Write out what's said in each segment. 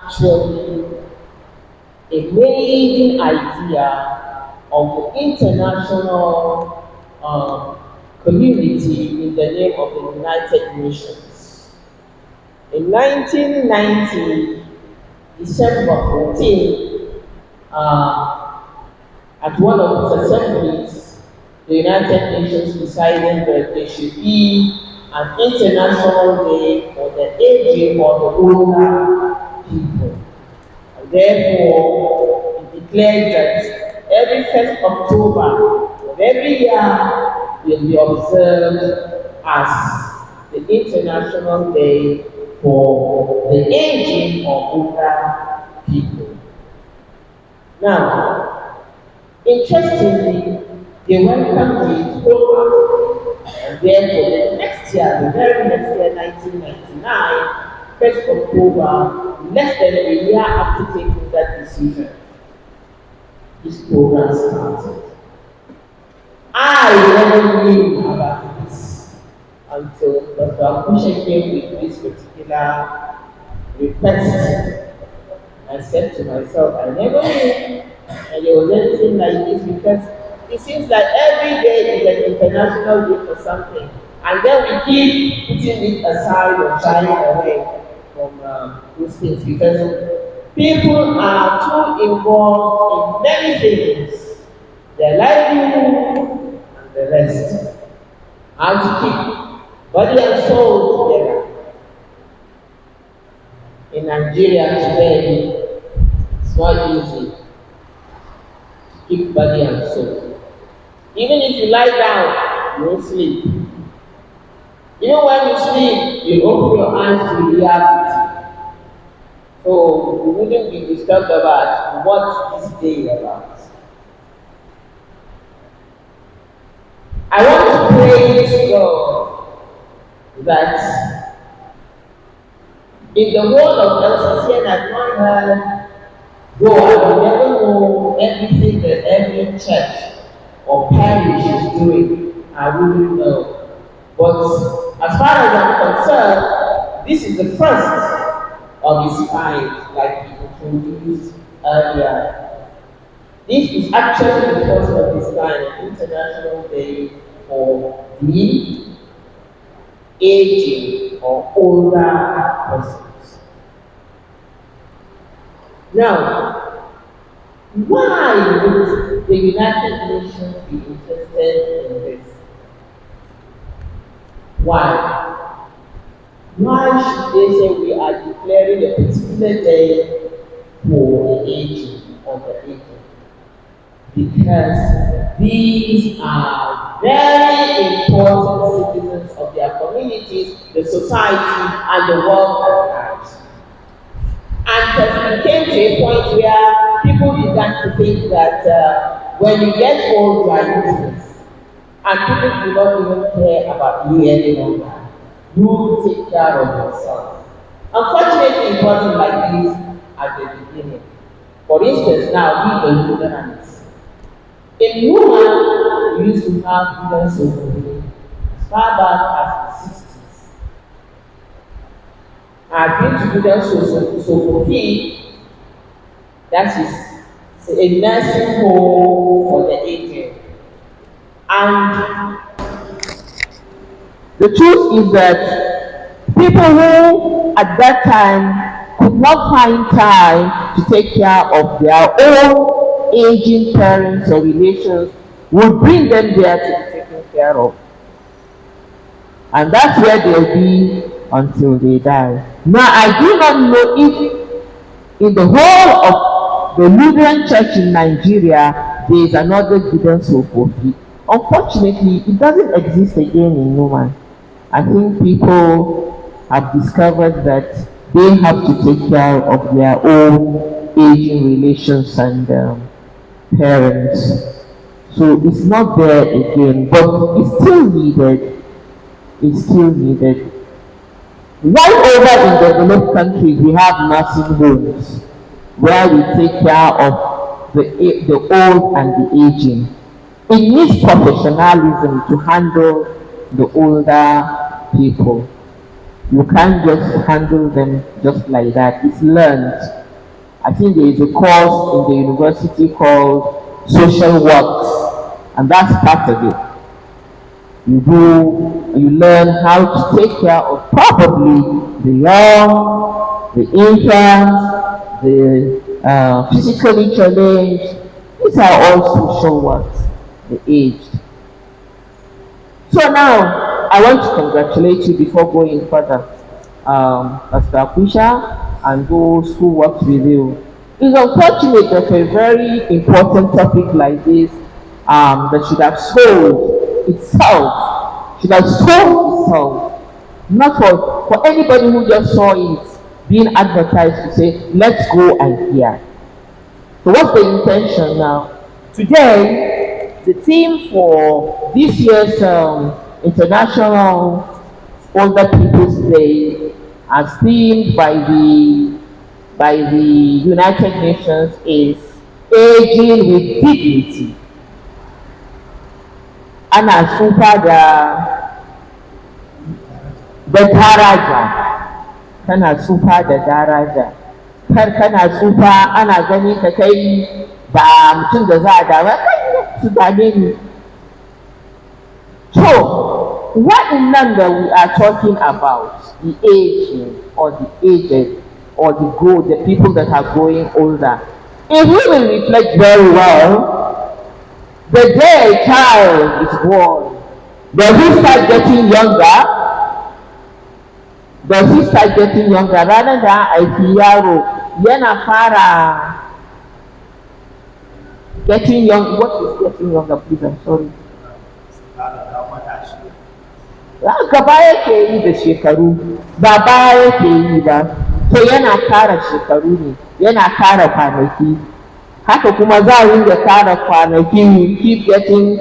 actually a main idea of the international community in the name of the United Nations. In 1990, December 14, at one of its assemblies, the United Nations decided that there should be an international day for the aging or the older people. And therefore, it declared that every 1st October of every year will be observed as the International Day for the aging or older people. Now, interestingly, they welcomed the program, and therefore the next year, the very next year, 1999, 1st October, less than a year after taking that decision, this program started. I never knew about this until Dr. Akusha came with this particular request. I said to myself, I never knew and there was anything like this because it seems like every day is an international day for something. And then we keep putting it aside or shying away from those things because people are too involved in many things, their livelihood and the rest. How to keep body and soul together. In Nigeria today, it's not easy to keep body and soul. Even if you lie down, you won't sleep. Even when you sleep, you open your eyes to reality. So you wouldn't be disturbed about what this day is about. I want to praise God that in the world of LCC, and I've not heard, though I will never know everything that every church or parish is doing, I wouldn't know. But as far as I'm concerned, this is the first of its kind, like we introduced earlier. This is actually the first of its kind, International Day for the aging or older persons. Now, why would the United Nations be interested in this? Why? Why should they say we are declaring a particular day for the aging or the aging? Because these are very important citizens of their communities, the society, and the world at large. And it came to a point where people began to think that when you get old, you are useless. And people do not even care about you any longer. You take care of yourself. Unfortunately, it wasn't like this at the beginning. For instance, now we the Lutherans. In woman, we used to have billions of women as far back as the 60s. I've been to billions of women, that is a nursing home for the aged. And the truth is that people who at that time could not find time to take care of their own aging parents or relations would bring them there to be taken care of. And that's where they'll be until they die. Now, I do not know if in the whole of the Lutheran Church in Nigeria there is another Gideon Sofofi. Unfortunately, it doesn't exist again in Numan. I think people have discovered that they have to take care of their own aging relations and parents. So it's not there again, but it's still needed. It's still needed. Right over in developed countries, we have nursing homes where we take care of the old and the aging. It needs professionalism to handle the older people. You can't just handle them just like that. It's learned. I think there is a course in the university called social works, and that's part of it. You learn how to take care of probably the young, the infants, the physically challenged. These are all social works, the aged. So now, I want to congratulate you before going further, Pastor Akusha and those who worked with you. It's unfortunate that a very important topic like this that should have should have sold itself, not for anybody who just saw it being advertised to say, let's go and hear. So what's the intention now? Today, the theme for this year's International Older People's Day, as themed by the United Nations, is aging with dignity. Ana tsufa da daraja, kana tsufa da daraja. Kar kana tsufa ana gani ka kai ba mutum da za a dama kai su dame ni. So, waɗannan that we are talking about, the aging or the aged or the people that are growing older, if we will reflect very well, the day a child is born, does he start getting younger? Does he start getting younger? Ranar da haifi yaro yana fara getting young. What is getting younger, please? I'm sorry. Gaba yake yi da shekaru, ba baya yake yi ba. To yana kara shekaru ne, yana kara kwanaki. Haka kuma za a ringa kara kwanaki, you keep getting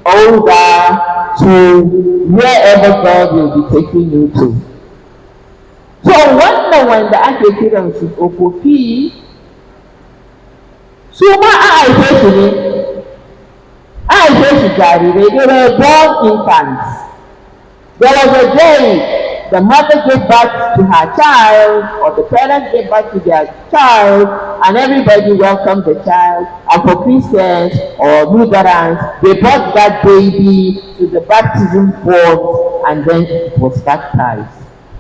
older to wherever God will be taking you to. So wannan wanda ake kiran su tsofaffi, su ma a haife su ne, a haife su jarirai, they were born infants. There was a day the mother gave birth to her child, or the parents gave birth to their child, and everybody welcomed the child. And for Christians or Lutherans, they brought that baby to the baptism font, and then it was baptized.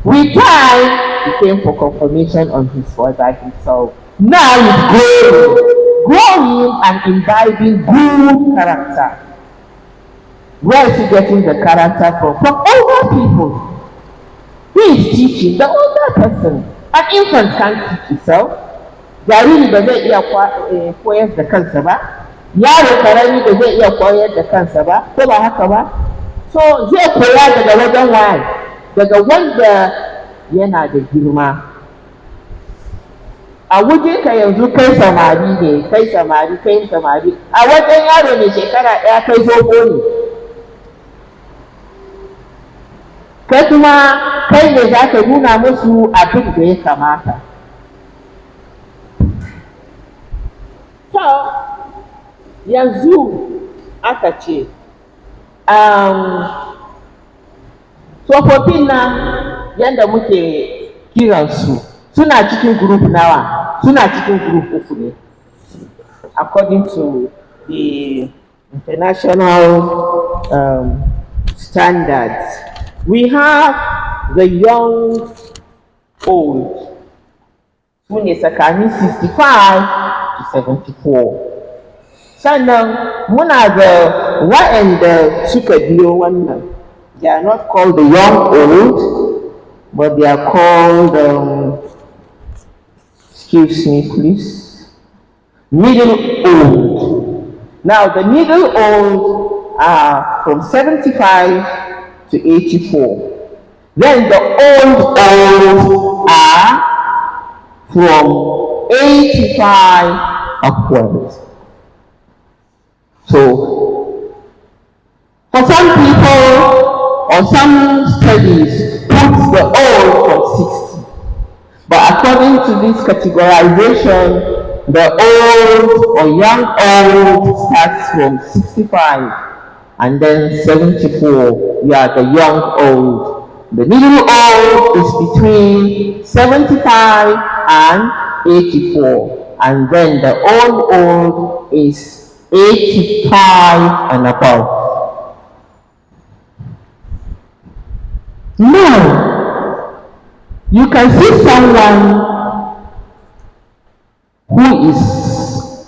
With time, he came for confirmation on his father himself. Now he's growing and imbibing good character. Where is he getting the character from? From older people. Who is teaching? The older person. An infant can't teach himself. Jariri ba zai iya koyar da kansa ba. Yaro karami ba zai iya koyar da kansa ba. Ko ba haka ba? So zai koya daga wajen waye? Daga wanda yana da girma. A waje ka yanzu kai samari ne, kai samari. A wajen yaro ne shekara ɗaya kai zobo ne. Kai kuma kai ne za ka nuna musu abin da ya kamata. So, yanzu aka ce, tsofaffin nan yadda muke kiransu suna cikin group nawa, suna cikin group uku ne. According to the international standards. We have the young old, who is tsakanin 65 to 74. Sannan muna da waɗanda suka biyo wannan. They are not called the young old, but they are called, excuse me please, middle old. Now the middle old are from 75 to 84. Then the old are from 85 upwards. So, for some people or some studies put the old from 60. But according to this categorization, the old or young old starts from 65. And then 74, you are the young old. The middle old is between 75 and 84, and then the old is 85 and above. Now, you can see someone who is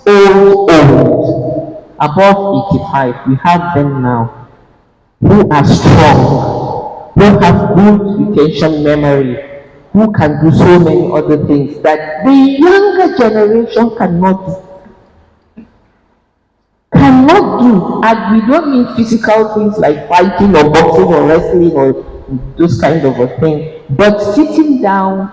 old, above 85. We have them now who are strong, who have good retention memory, who can do so many other things that the younger generation cannot do. And we don't mean physical things like fighting or boxing or wrestling or those kind of a thing, but sitting down,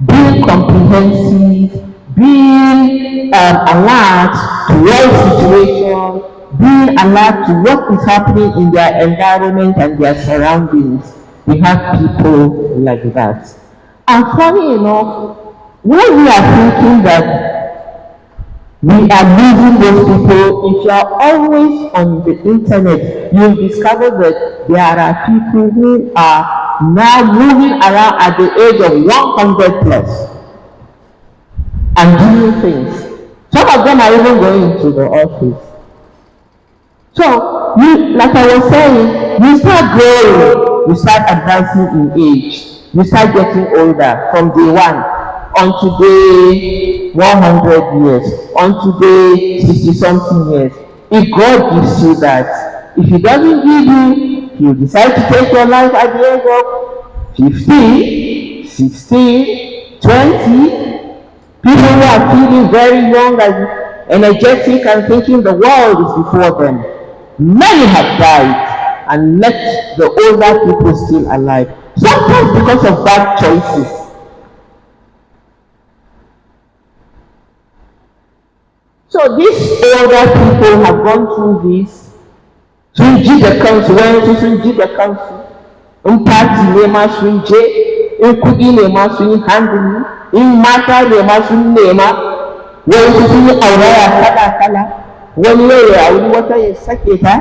being comprehensive, being alert to all situation, being alert to what is happening in their environment and their surroundings. We have people like that. And funny enough, when we are thinking that we are losing those people, if you are always on the internet, you'll discover that there are people who are now moving around at the age of 100 plus and doing things. Some of them are even going to the office. So, like I was saying, you start growing, you start advancing in age, you start getting older from day one, on today 100 years, on today 60 something years. If God gives you that, if He doesn't give you, He'll decide to take your life at the age of 15, 16, 20. People who are feeling very young and energetic and thinking the world is before them. Many have died and left the older people still alive. Sometimes because of bad choices. So these older people have gone through this. Sun ji da kansu, wayansu sun ji da kansu. In party ne ma sun je, in kuɗi ne ma sun yi handling, in mata ne ma sun nema, wayansu sun yi auraya kala-kala, wani yau ya auri wata ya sake ta,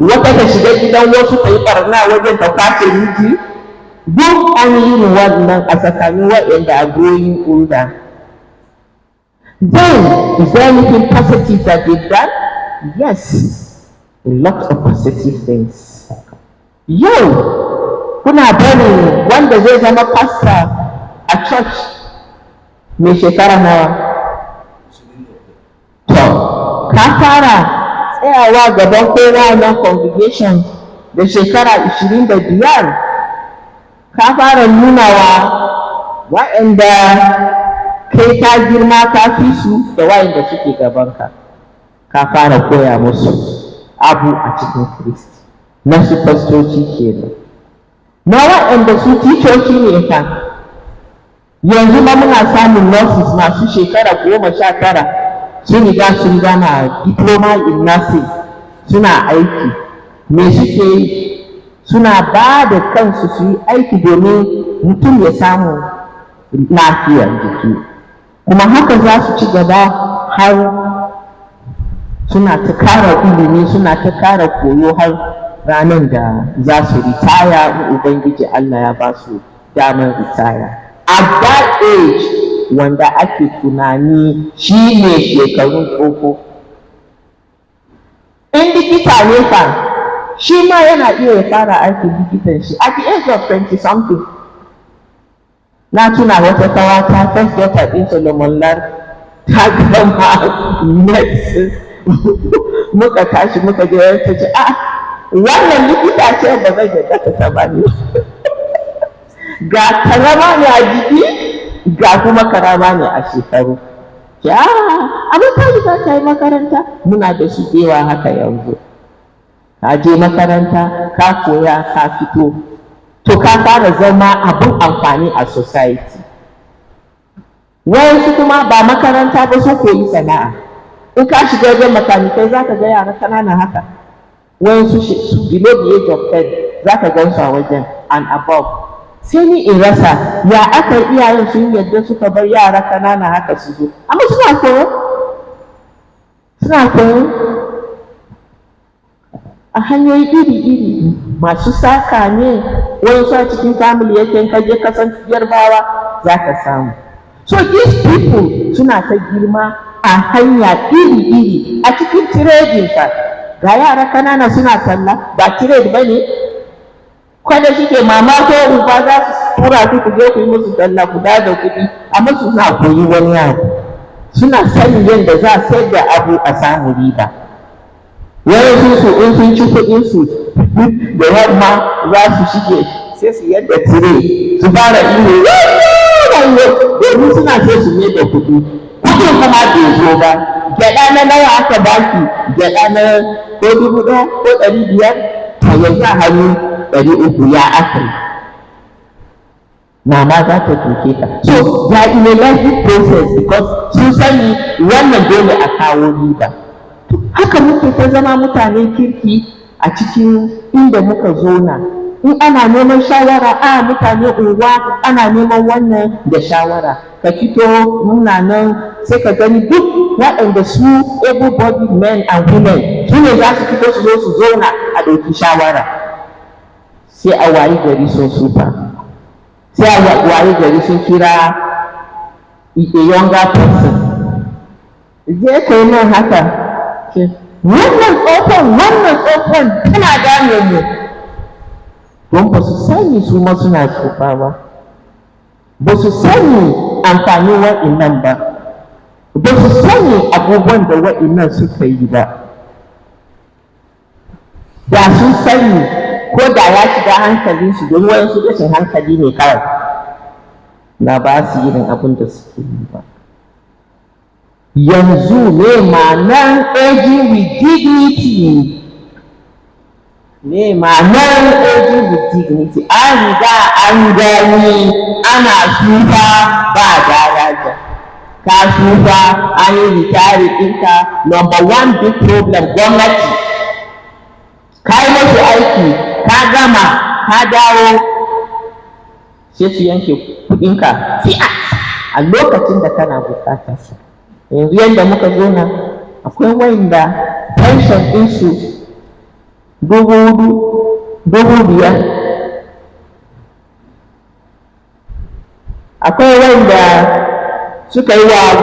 wata ta shiga gidan wasu ta yi barna wajen ta kwace miji. Duk an yi wannan a tsakanin waɗanda a growing older. Then, is there anything positive that they've done? Yes, a lot of positive things. Yau, kuna bari wanda zai zama pastor a church mai shekara nawa? To, ka fara tsayawa gaban kowa na congregation da shekara 25, ka fara nunawa waɗanda kai ka girma ka fi su da waɗanda suke gabanka. Ka fara koya musu abu a cikin Kristi. Na su fastoci kenan. Na waɗanda su ticoci ne fa. Yanzu ma muna samun nurses masu shekara 19 sun riga sun gama diploma in nursing suna aiki. Me suke yi? Suna ba da kansu su yi aiki domin mutum ya samu lafiyar jiki. Kuma haka za su ci gaba har suna ta kara ilimi, suna ta kara koyo har ranar da za su ritaya in Ubangiji Allah ya ba su damar ritaya. At that age wanda ake tunani shi ne shekarun tsofo. In likita ne fa, shi ma yana iya ya fara aikin likitan shi at the age of 20 something. Na tuna wata kawata first daughter ɗin Solomon Lar ta gama medicine. Muka tashi muka je ta ce wannan likita ce ba zai ga ta ba ne. Ga karama ne a jiki ga kuma karama ne a shekaru. Amma ta riga ta yi makaranta, muna da su dewa haka yanzu. Ka je makaranta, ka koya, ka fito, to ka fara zama abin amfani a society. Wayansu kuma ba makaranta ba su koyi sana'a. In ka shiga wajen makanikai za ka ga yara kanana haka. Wayansu su below the age of 10 za ka gan su a wajen and above. Sai ni in rasa ya aka iyayen sun yadda suka bar yara kanana haka su zo. Amma suna koyo. Suna koyo a hanyoyi iri-iri. Masu saka ne, wayansu a cikin family yake ka je kasan Yarbawa za ka samu. So these people suna ta girma a hanya iri-iri a cikin trading fa. Ga yara kanana suna talla, ba trade ba ne? Kwada shike mama ko uba za su tura ku ku je ku yi musu talla ku da kuɗi, amma suna koyi wani abu. Suna sanin yadda za a sayar da abu a samu riba. Wani su in sun ci kuɗin su da yamma za su shige sai su yadda tire su fara iyo domin suna so su mai da kuɗi. Kuɗin kuma bai zo ba. Gyaɗa na nawa aka baki? Gyaɗa na ko 1,000 ko 500 to yanzu a hannu 300 ya aka yi. Mama za ta tuke ka. So ya in a learning process because sun sani wannan dole a kawo riba. Haka muke ta zama mutanen kirki a cikin inda muka zona. In ana neman shawara a mutane unguwa ana neman wannan da shawara. Ka fito muna nan sai ka gani duk waɗanda su able-bodied men and women su ne za su fito su zo su zauna a ɗauki shawara. Sai a wayi gari sun sufa. Sai a wayi gari sun kira a younger person. Je ka yi nan haka. Wannan tsofon tana dame mu. Don ba su sani su ma suna tsufa ba. Ba su sani amfanin wa'innan ba. Ba su sani abubuwan da wa'innan suka yi ba. Da sun sani ko da ya shiga hankalinsu don wayansu rashin hankali ne kawai. Na ba su irin abin da suke yi ba. Yanzu ne ma'anar aging with dignity. Ne ma'anar aging with dignity. An riga an gani ana tsufa ba daraja. Ka tsufa an yi ritari ɗinka. Number one big problem gwamnati. Ka yi masu aiki, ka gama, ka dawo, sai su yanke kuɗinka a lokacin da kana bukatarsa. Yanzu yadda muka zo nan akwai wanda pension ɗinsu 4,000, 5,000. Akwai wanda suka yi wa